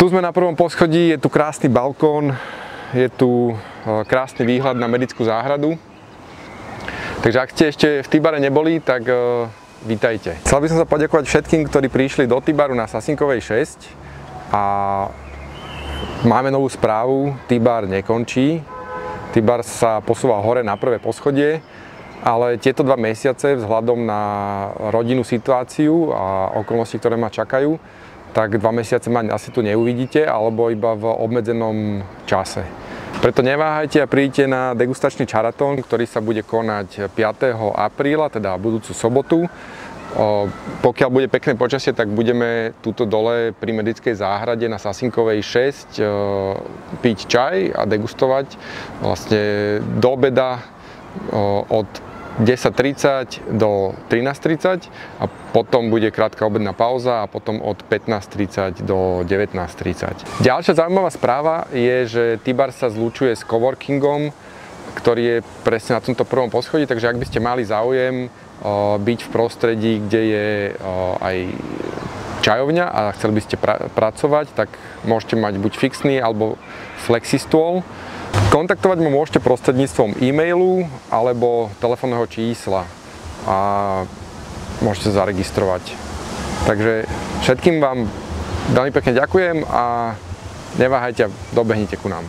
Tu sme na prvom poschodí, je tu krásny balkón, je tu krásny výhľad na medickú záhradu. Takže ak ste ešte v Tibare neboli, tak vítajte. Chcel by som sa poďakovať všetkým, ktorí prišli do Tibaru na Sasinkovej 6 a máme novú správu, Tibar nekončí. Tibar sa posúva hore na prvé poschodie, ale tieto 2 mesiace vzhľadom na rodinnú situáciu a okolnosti, ktoré ma čakajú, tak 2 mesiace ma asi tu neuvidíte, alebo iba v obmedzenom čase. Preto neváhajte a príďte na degustačný čaratón, ktorý sa bude konať 5. apríla, teda budúcu sobotu. Pokiaľ bude pekné počasie, tak budeme tuto dole pri medickej záhrade na Sasinkovej 6 piť čaj a degustovať vlastne do obeda od 10:30 do 13:30 a potom bude krátka obedná pauza a potom od 15:30 do 19:30. Ďalšia zaujímavá správa je, že Tibar sa zlučuje s coworkingom, ktorý je presne na tomto prvom poschodí, takže ak by ste mali záujem byť v prostredí, kde je aj čajovňa a chceli by ste pracovať, tak môžete mať buď fixný alebo flexistôl. Kontaktovať ma môžete prostredníctvom e-mailu alebo telefónneho čísla a môžete sa zaregistrovať. Takže všetkým vám veľmi pekne ďakujem a neváhajte a dobehnite ku nám.